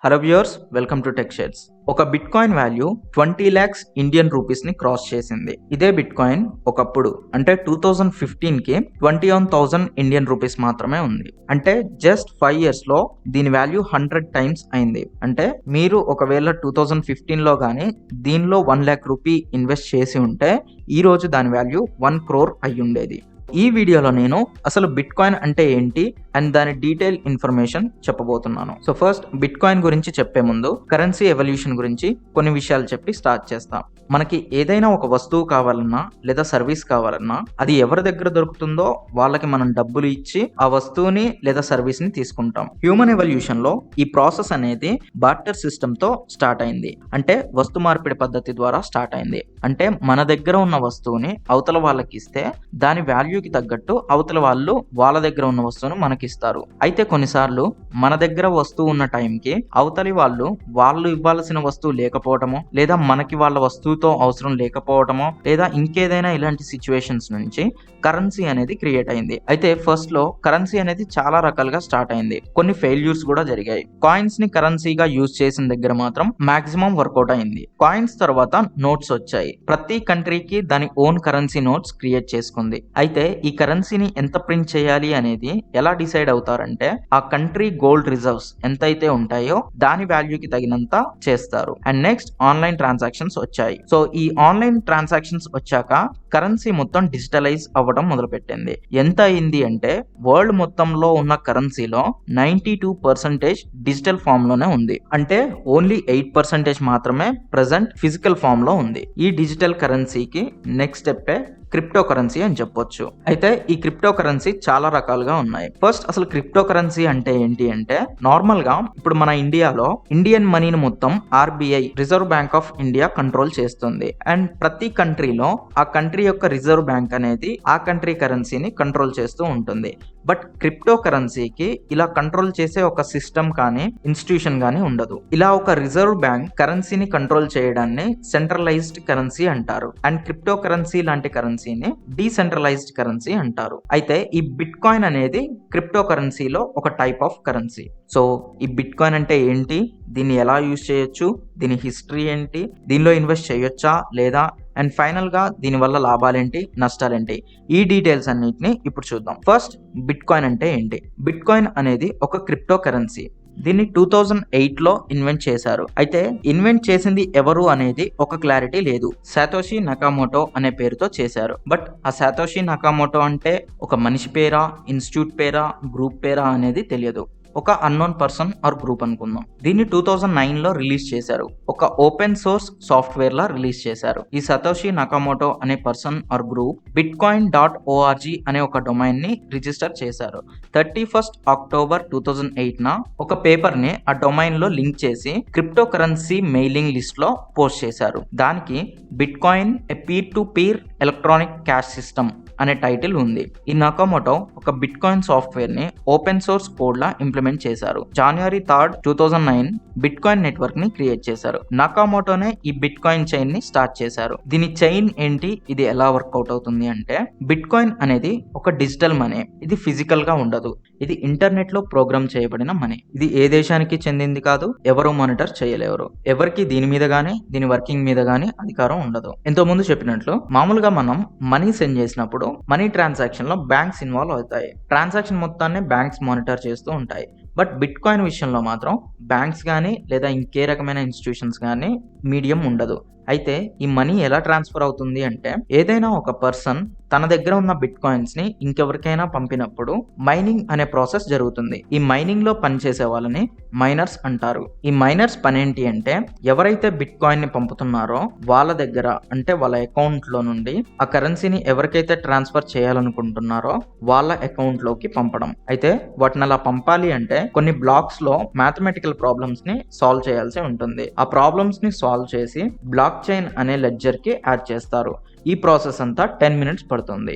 Hello viewers, welcome to tech shares. ఒక bitcoin value 20 lakhs Indian rupees ని cross చేసింది. ఇదే bit coin ఒకప్పుడు అంటే 2015 కి 21,000 ఇండియన్ రూపీస్ మాత్రమే ఉంది. అంటే జస్ట్ 5 years లో దీని వాల్యూ 100 times అయింది. అంటే మీరు ఒకవేళ 2015 లో గానీ దీనిలో 1 lakh రూపీ ఇన్వెస్ట్ చేసి ఉంటే ఈ రోజు దాని వాల్యూ 1 crore అయి ఉండేది. ఈ వీడియోలో నేను అసలు బిట్ కాయిన్ అంటే ఏంటి అండ్ దాని డీటెయిల్ ఇన్ఫర్మేషన్ చెప్పబోతున్నాను. సో ఫస్ట్ బిట్ కాయిన్ గురించి చెప్పే ముందు కరెన్సీ ఎవల్యూషన్ గురించి కొన్ని విషయాలు చెప్పి స్టార్ట్ చేస్తాం. మనకి ఏదైనా ఒక వస్తువు కావాలన్నా లేదా సర్వీస్ కావాలన్నా అది ఎవరి దగ్గర దొరుకుతుందో వాళ్ళకి మనం డబ్బులు ఇచ్చి ఆ వస్తువుని లేదా సర్వీస్ ని తీసుకుంటాం. హ్యూమన్ ఎవల్యూషన్ లో ఈ ప్రాసెస్ అనేది బార్టర్ సిస్టమ్ తో స్టార్ట్ అయింది. అంటే వస్తు మార్పిడి పద్ధతి ద్వారా స్టార్ట్ అయింది. అంటే మన దగ్గర ఉన్న వస్తువుని అవతల వాళ్ళకి ఇస్తే దాని వాల్యూకి తగ్గట్టు అవతల వాళ్ళు వాళ్ళ దగ్గర ఉన్న వస్తువును మనకిస్తారు. అయితే కొన్నిసార్లు మన దగ్గర వస్తువు ఉన్న టైంకి అవతలి వాళ్ళు ఇవ్వాల్సిన వస్తువు లేకపోవటమో లేదా మనకి వాళ్ళ వస్తువుతో అవసరం లేకపోవటమో లేదా ఇంకేదైనా ఇలాంటి సిచ్యువేషన్స్ నుంచి కరెన్సీ అనేది క్రియేట్ అయింది. అయితే ఫస్ట్ లో కరెన్సీ అనేది చాలా రకాలుగా స్టార్ట్ అయింది. కొన్ని ఫెయిల్యూర్స్ కూడా జరిగాయి. కాయిన్స్ ని కరెన్సీగా యూజ్ చేసిన దగ్గర మాత్రం మాక్సిమం వర్కౌట్ అయింది. కాయిన్స్ తర్వాత నోట్స్ వచ్చాయి. ప్రతి కంట్రీకి దాని ఓన్ కరెన్సీ నోట్స్ క్రియేట్ చేసుకుంది. అయితే ఈ కరెన్సీని ఎంత ప్రింట్ చేయాలి అనేది ఎలా డిసైడ్ అవుతారంటే ఆ కంట్రీ గోల్డ్ రిజర్వ్స్ ఎంతైతే ఉంటాయో దాని వాల్యూకి తగినంత చేస్తారు. అండ్ నెక్స్ట్ ఆన్లైన్ ట్రాన్సాక్షన్స్ వచ్చాయి. సో ఈ ఆన్లైన్ ట్రాన్సాక్షన్స్ వచ్చాక కరెన్సీ మొత్తం డిజిటలైజ్ అవ్వడం మొదలుపెట్టింది. ఎంత అయింది అంటే వరల్డ్ మొత్తంలో ఉన్న కరెన్సీలో 92% డిజిటల్ ఫామ్ లోనే ఉంది. అంటే ఓన్లీ 8% మాత్రమే ప్రెసెంట్ ఫిజికల్ ఫామ్ లో ఉంది. ఈ డిజిటల్ కరెన్సీకి నెక్స్ట్ స్టెప్పే క్రిప్టో కరెన్సీ అని చెప్పొచ్చు. అయితే ఈ క్రిప్టో కరెన్సీ చాలా రకాలుగా ఉన్నాయి. ఫస్ట్ అసలు క్రిప్టో కరెన్సీ అంటే ఏంటి అంటే నార్మల్ గా ఇప్పుడు మన ఇండియాలో ఇండియన్ మనీని మొత్తం RBI reserve bank of India control చేస్తుంది. అండ్ ప్రతి కంట్రీలో ఆ కంట్రీ యొక్క రిజర్వ్ బ్యాంక్ అనేది ఆ కంట్రీ కరెన్సీని కంట్రోల్ చేస్తూ ఉంటుంది. బట్ క్రిప్టో కరెన్సీకి ఇలా కంట్రోల్ చేసే ఒక సిస్టమ్ కానీ ఇన్స్టిట్యూషన్ కానీ ఉండదు. ఇలా ఒక రిజర్వ్ బ్యాంక్ కరెన్సీని కంట్రోల్ చేయడాన్ని సెంట్రలైజ్డ్ కరెన్సీ అంటారు. అండ్ క్రిప్టో కరెన్సీ లాంటి కరెన్సీని డీసెంట్రలైజ్డ్ కరెన్సీ అంటారు. అయితే ఈ బిట్ కాయిన్ అనేది క్రిప్టో కరెన్సీలో ఒక టైప్ ఆఫ్ కరెన్సీ. సో ఈ బిట్ కాయిన్ అంటే ఏంటి, దీన్ని ఎలా యూజ్ చేయొచ్చు, దీని హిస్టరీ ఏంటి, దీనిలో ఇన్వెస్ట్ చేయొచ్చా లేదా, అండ్ ఫైనల్ గా దీని వల్ల లాభాలేంటి నష్టాలేంటి, ఈ డీటెయిల్స్ అన్నిటిని ఇప్పుడు చూద్దాం. ఫస్ట్ బిట్ కాయిన్ అంటే ఏంటి. బిట్ కాయిన్ అనేది ఒక క్రిప్టో కరెన్సీ. దీన్ని 2008 లో ఇన్వెంట్ చేశారు. అయితే ఇన్వెంట్ చేసింది ఎవరు అనేది ఒక క్లారిటీ లేదు. సాతోషి నకామోటో అనే పేరుతో చేశారు. బట్ ఆ సాతోషి నకామోటో అంటే ఒక మనిషి పేరా, ఇన్స్టిట్యూట్ పేరా, గ్రూప్ పేరా అనేది తెలియదు. ఒక అన్నోన్ పర్సన్ ఆర్ గ్రూప్ అనుకుందాం. దీన్ని 2009 లో రిలీజ్ చేశారు. ఒక ఓపెన్ సోర్స్ సాఫ్ట్వేర్ లా రిలీజ్ చేశారు. ఈ సతోషి నకామోటో అనే పర్సన్ ఆర్ గ్రూప్ bitcoin.org అనే ఒక డొమైన్ ని రిజిస్టర్ చేశారు. 31st October 2008 న ఒక పేపర్ ని ఆ డొమైన్ లో లింక్ చేసి క్రిప్టో కరెన్సీ మెయిలింగ్ లిస్ట్ లో పోస్ట్ చేశారు. దానికి bit coin A peer to peer electronic cash system అనే టైటిల్ ఉంది. ఈ నకామోటో ఒక బిట్ కాయిన్ సాఫ్ట్వేర్ ని ఓపెన్ సోర్స్ కోడ్ లా ఇంప్లిమెంట్ చేశారు. January 3rd, 2009 bit coin network ని క్రియేట్ చేశారు. నకామోటోనే ఈ బిట్ కాయిన్ చైన్ ని స్టార్ట్ చేశారు. దీని చైన్ ఏంటి, ఇది ఎలా వర్కౌట్ అవుతుంది అంటే బిట్ కాయిన్ అనేది ఒక డిజిటల్ మనీ. ఇది ఫిజికల్ గా ఉండదు. ఇది ఇంటర్నెట్ లో ప్రోగ్రామ్ చేయబడిన మనీ. ఇది ఏ దేశానికి చెందింది కాదు, ఎవరు మానిటర్ చేయలేరు. ఎవరికి దీని మీద గానీ దీని వర్కింగ్ మీద గానీ అధికారం ఉండదు. ఎంతో ముందు చెప్పినట్లు మామూలుగా మనం మనీ సెండ్ చేసినప్పుడు మనీ ట్రాన్సాక్షన్ లో బ్యాంక్స్ ఇన్వాల్వ్ అవుతాయి. ట్రాన్సాక్షన్ మొత్తాన్ని బ్యాంక్స్ మానిటర్ చేస్తూ ఉంటాయి. బట్ బిట్ కాయిన్ విషయంలో మాత్రం బ్యాంక్స్ కానీ లేదా ఇంకే రకమైన ఇన్స్టిట్యూషన్స్ కానీ మీడియం ఉండదు. అయితే ఈ మనీ ఎలా ట్రాన్స్ఫర్ అవుతుంది అంటే ఏదైనా ఒక పర్సన్ తన దగ్గర ఉన్న బిట్ కాయిన్స్ ని ఇంకెవరికైనా పంపినప్పుడు మైనింగ్ అనే ప్రాసెస్ జరుగుతుంది. ఈ మైనింగ్ లో పనిచేసే వాళ్ళని మైనర్స్ అంటారు. ఈ మైనర్స్ పని ఏంటి అంటే ఎవరైతే బిట్ కాయిన్ ని పంపుతున్నారో వాళ్ళ దగ్గర అంటే వాళ్ళ అకౌంట్ లో నుండి ఆ కరెన్సీని ఎవరికైతే ట్రాన్స్ఫర్ చేయాలనుకుంటున్నారో వాళ్ళ అకౌంట్ లోకి పంపడం. అయితే వాటిని అలా పంపాలి అంటే కొన్ని బ్లాక్స్ లో మ్యాథమెటికల్ ప్రాబ్లమ్స్ ని సాల్వ్ చేయాల్సి ఉంటుంది. ఆ ప్రాబ్లమ్స్ ని సాల్వ్ చేసి బ్లాక్ చైన్ అనే లెడ్జర్ కి యాడ్ చేస్తారు. ఈ ప్రాసెస్ అంతా 10 minutes పడుతుంది.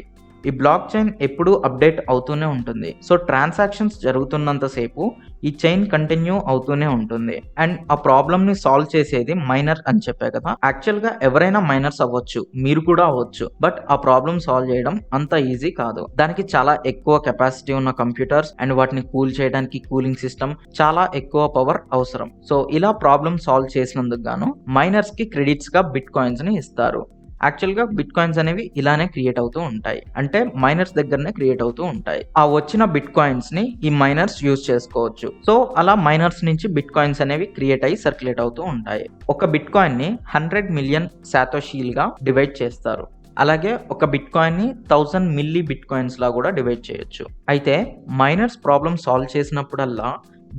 ఈ బ్లాక్ చైన్ ఎప్పుడూ అప్డేట్ అవుతూనే ఉంటుంది. సో ట్రాన్సాక్షన్స్ జరుగుతున్నంతసేపు ఈ చైన్ కంటిన్యూ అవుతూనే ఉంటుంది. అండ్ ఆ ప్రాబ్లమ్ ని సాల్వ్ చేసేది మైనర్ అని చెప్పా కదా. యాక్చువల్ గా ఎవరైనా మైనర్స్ అవ్వచ్చు, మీరు కూడా అవ్వచ్చు. బట్ ఆ ప్రాబ్లమ్ సాల్వ్ చేయడం అంత ఈజీ కాదు. దానికి చాలా ఎక్కువ కెపాసిటీ ఉన్న కంప్యూటర్స్ అండ్ వాటిని కూల్ చేయడానికి కూలింగ్ సిస్టమ్, చాలా ఎక్కువ పవర్ అవసరం. సో ఇలా ప్రాబ్లమ్ సాల్వ్ చేసినందుకు గాను మైనర్స్ కి క్రెడిట్స్ గా బిట్ కాయిన్స్ ని ఇస్తారు. యాక్చువల్ గా బిట్ కాయిన్స్ అనేవి ఇలానే క్రియేట్ అవుతూ ఉంటాయి, అంటే మైనర్స్ దగ్గరనే క్రియేట్ అవుతూ ఉంటాయి. ఆ వచ్చిన బిట్ కాయిన్స్ ని ఈ మైనర్స్ యూజ్ చేసుకోవచ్చు. సో అలా మైనర్స్ నుంచి బిట్ కాయిన్స్ అనేవి క్రియేట్ అయ్యి సర్క్యులేట్ అవుతూ ఉంటాయి. ఒక బిట్ కాయిన్ ని 100 మిలియన్ సాతోషీలుగా డివైడ్ చేస్తారు. అలాగే ఒక బిట్ కాయిన్ ని 1000 మిల్లీ బిట్ కాయిన్స్ లా కూడా డివైడ్ చేయొచ్చు. అయితే మైనర్స్ ప్రాబ్లమ్ సాల్వ్ చేసినప్పుడల్లా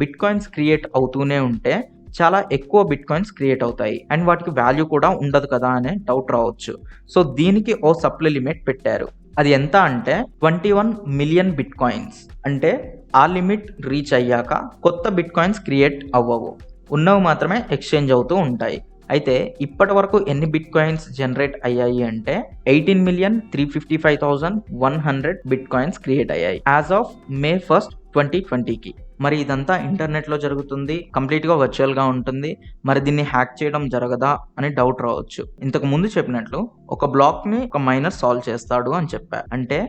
బిట్ కాయిన్స్ క్రియేట్ అవుతూనే ఉంటే చాలా ఎక్కువ బిట్ కాయిన్స్ క్రియేట్ అవుతాయి అండ్ వాటికి వాల్యూ కూడా ఉండదు కదా అనే డౌట్ రావచ్చు. సో దీనికి ఓ సప్లై లిమిట్ పెట్టారు. అది ఎంత అంటే 21 మిలియన్ బిట్ కాయిన్స్. అంటే ఆ లిమిట్ రీచ్ అయ్యాక కొత్త బిట్ కాయిన్స్ క్రియేట్ అవ్వవు, ఉన్నవి మాత్రమే ఎక్స్చేంజ్ అవుతూ ఉంటాయి. అయితే ఇప్పటి వరకు ఎన్ని బిట్ కాయిన్స్ జనరేట్ అయ్యాయి అంటే 18,355,100 బిట్ కాయిన్స్ క్రియేట్ అయ్యాయి యాజ్ ఆఫ్ May 1st, 2020కి. మరి ఇదంతా ఇంటర్నెట్ లో జరుగుతుంది, కంప్లీట్ గా వర్చువల్ గా ఉంటుంది. మరి దీన్ని హ్యాక్ చేయడం జరగదా అని డౌట్ రావచ్చు. ఇంతకు ముందు చెప్పినట్లు ఒక బ్లాక్ ని ఒక మైనర్ సాల్వ్ చేస్తాడు అని చెప్పా. అంటే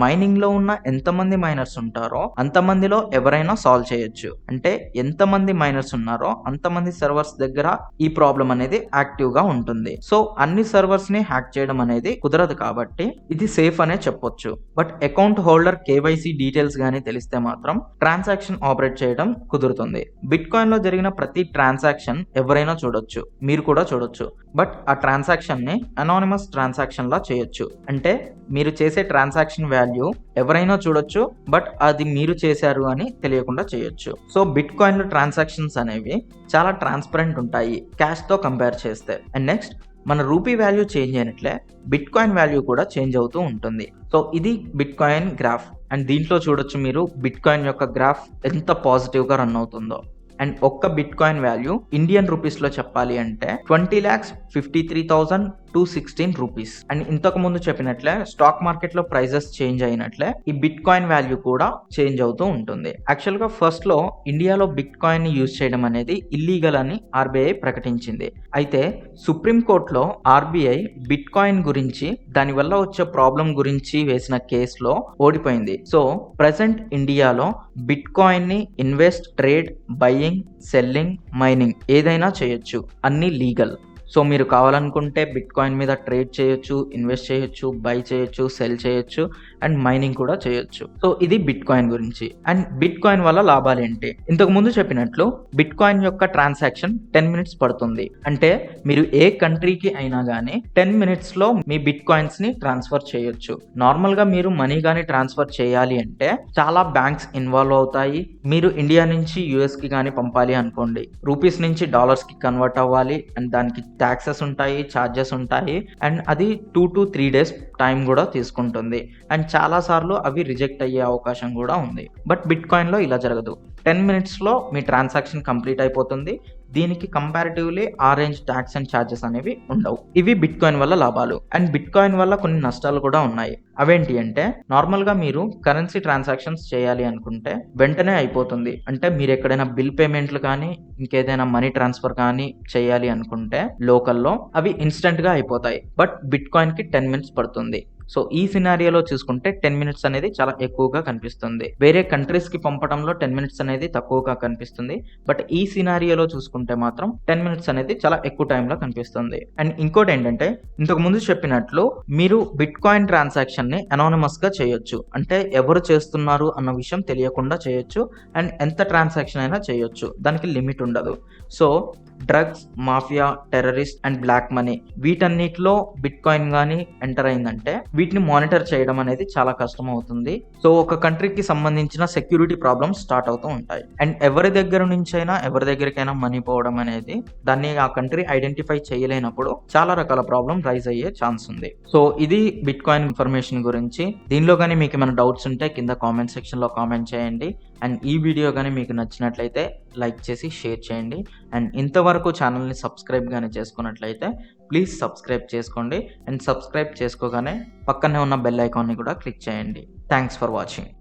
మైనింగ్ లో ఉన్న ఎంతమంది మైనర్స్ ఉంటారో అంతమందిలో ఎవరైనా సాల్వ్ చేయొచ్చు. అంటే ఎంతమంది మైనర్స్ ఉన్నారో అంతమంది సర్వర్స్ దగ్గర ఈ ప్రాబ్లం అనేది యాక్టివ్ గా ఉంటుంది. సో అన్ని సర్వర్స్ ని హ్యాక్ చేయడం అనేది కుదరదు కాబట్టి ఇది సేఫ్ అనే చెప్పొచ్చు. But account holder KYC details గానీ తెలిస్తే మాత్రం ట్రాన్సాక్షన్ ఆపరేట్ చేయడం కుదురుతుంది. బిట్ కాయిన్ లో జరిగిన ప్రతి ట్రాన్సాక్షన్ ఎవరైనా చూడొచ్చు, మీరు కూడా చూడొచ్చు. బట్ ఆ ట్రాన్సాక్షన్ ని అనానిమస్ ట్రాన్సాక్షన్ లా చేయొచ్చు. అంటే మీరు చేసే ట్రాన్సాక్షన్ వాల్యూ ఎవరైనా చూడొచ్చు, బట్ అది మీరు చేశారు అని తెలియకుండా చేయొచ్చు. సో బిట్ కాయిన్ లో ట్రాన్సాక్షన్స్ అనేవి చాలా ట్రాన్స్పరెంట్ ఉంటాయి క్యాష్ తో కంపేర్ చేస్తే. అండ్ నెక్స్ట్, మన రూపీ వాల్యూ చేంజ్ అయినట్లే బిట్ కాయిన్ వాల్యూ కూడా చేంజ్ అవుతూ ఉంటుంది. సో ఇది బిట్ కాయిన్ గ్రాఫ్. అండ్ దీంట్లో చూడొచ్చు మీరు బిట్ కాయిన్ యొక్క గ్రాఫ్ ఎంత పాజిటివ్ గా రన్ అవుతుందో. అండ్ ఒక్క bit coin value Indian rupees లో చెప్పాలి అంటే 20,53,216 రూపీస్. అండ్ ఇంతకు ముందు చెప్పినట్లే స్టాక్ మార్కెట్ లో ప్రైజెస్ చేంజ్ అయినట్లే ఈ బిట్ కాయిన్ వాల్యూ కూడా చేంజ్ అవుతూ ఉంటుంది. యాక్చువల్ గా ఫస్ట్ లో ఇండియాలో బిట్ కాయిన్ ని యూజ్ చేయడం అనేది ఇల్లీగల్ అని ఆర్బీఐ ప్రకటించింది. అయితే సుప్రీం కోర్టులో ఆర్బీఐ బిట్ కాయిన్ గురించి, దాని వల్ల వచ్చే ప్రాబ్లం గురించి వేసిన కేసులో ఓడిపోయింది. సో ప్రెసెంట్ ఇండియాలో బిట్ కాయిన్ ని invest, trade, buying, selling, mining ఏదైనా చేయొచ్చు, అన్ని లీగల్. సో మీరు కావాలనుకుంటే బిట్ కాయిన్ మీద ట్రేడ్ చేయొచ్చు, ఇన్వెస్ట్ చేయొచ్చు, బై చేయొచ్చు, సెల్ చేయొచ్చు అండ్ మైనింగ్ కూడా చేయొచ్చు. సో ఇది బిట్ కాయిన్ గురించి. అండ్ బిట్ కాయిన్ వల్ల లాభాలు ఏంటి? ఇంతకు ముందు చెప్పినట్లు బిట్ కాయిన్ యొక్క ట్రాన్సాక్షన్ 10 మినిట్స్ పడుతుంది. అంటే మీరు ఏ కంట్రీకి అయినా గానీ 10 మినిట్స్ లో మీ బిట్ కాయిన్స్ ని ట్రాన్స్ఫర్ చేయొచ్చు. నార్మల్ గా మీరు మనీ గానీ ట్రాన్స్ఫర్ చేయాలి అంటే చాలా బ్యాంక్స్ ఇన్వాల్వ్ అవుతాయి. మీరు ఇండియా నుంచి యుఎస్ కి గానీ పంపాలి అనుకోండి, రూపీస్ నుంచి డాలర్స్ కి కన్వర్ట్ అవ్వాలి అండ్ దానికి ట్యాక్సెస్ ఉంటాయి, ఛార్జెస్ ఉంటాయి అండ్ అది 2 to 3 days టైం కూడా తీసుకుంటుంది. అండ్ చాలా సార్లు అవి రిజెక్ట్ అయ్యే అవకాశం కూడా ఉంది. బట్ బిట్ కాయిన్ లో ఇలా జరగదు. 10 మినిట్స్ లో మీ ట్రాన్సాక్షన్ కంప్లీట్ అయిపోతుంది. దీనికి కంపారిటివ్లీ ఆ రేంజ్ ట్యాక్స్ అండ్ ఛార్జెస్ అనేవి ఉండవు. ఇవి బిట్ కాయిన్ వల్ల లాభాలు. అండ్ బిట్ కాయిన్ వల్ల కొన్ని నష్టాలు కూడా ఉన్నాయి. అవేంటి అంటే, నార్మల్ గా మీరు కరెన్సీ ట్రాన్సాక్షన్స్ చేయాలి అనుకుంటే వెంటనే అయిపోతుంది. అంటే మీరు ఎక్కడైనా బిల్ పేమెంట్లు కానీ ఇంకేదైనా మనీ ట్రాన్స్ఫర్ కానీ చేయాలి అనుకుంటే లోకల్లో అవి ఇన్స్టెంట్ గా అయిపోతాయి. బట్ బిట్ కాయిన్ కి 10 మినిట్స్ పడుతుంది. సో ఈ సినారియోలో చూసుకుంటే 10 మినిట్స్ అనేది చాలా ఎక్కువగా కనిపిస్తుంది. వేరే కంట్రీస్ కి పంపడంలో 10 మినిట్స్ అనేది తక్కువగా కనిపిస్తుంది. బట్ ఈ సినారియోలో చూసుకుంటే మాత్రం 10 మినిట్స్ అనేది చాలా ఎక్కువ టైంలో కనిపిస్తుంది. అండ్ ఇంకోటి ఏంటంటే, ఇంతకు ముందు చెప్పినట్లు మీరు బిట్ కాయిన్ ట్రాన్సాక్షన్ ని అనానిమస్ గా చేయొచ్చు. అంటే ఎవరు చేస్తున్నారు అన్న విషయం తెలియకుండా చేయొచ్చు. అండ్ ఎంత ట్రాన్సాక్షన్ అయినా చేయొచ్చు, దానికి లిమిట్ ఉండదు. So drugs, mafia, terrorist and black money వీటన్నిటిలో బిట్ కాయిన్ గానీ ఎంటర్ అయిందంటే వీటిని మానిటర్ చేయడం అనేది చాలా కష్టం అవుతుంది. సో ఒక కంట్రీకి సంబంధించిన సెక్యూరిటీ ప్రాబ్లమ్స్ స్టార్ట్ అవుతూ ఉంటాయి. అండ్ ఎవరి దగ్గర నుంచైనా ఎవరి దగ్గరికైనా మనీ పోవడం అనేది, దాన్ని ఆ కంట్రీ ఐడెంటిఫై చేయలేనప్పుడు చాలా రకాల ప్రాబ్లం రైజ్ అయ్యే ఛాన్స్ ఉంది. సో ఇది బిట్ కాయిన్ ఇన్ఫర్మేషన్ గురించి. దీనిలో కానీ మీకు ఏమైనా డౌట్స్ ఉంటే కింద కామెంట్ సెక్షన్ లో కామెంట్ చేయండి. అండ్ ఈ వీడియో కానీ మీకు నచ్చినట్లయితే లైక్ చేసి షేర్ చేయండి. అండ్ ఇంతవరకు ఛానల్ని సబ్స్క్రైబ్ కానీ చేసుకున్నట్లయితే ప్లీజ్ సబ్స్క్రైబ్ చేసుకోండి. అండ్ సబ్స్క్రైబ్ చేసుకోగానే పక్కనే ఉన్న బెల్ ఐకాన్ని కూడా క్లిక్ చేయండి. Thanks for watching.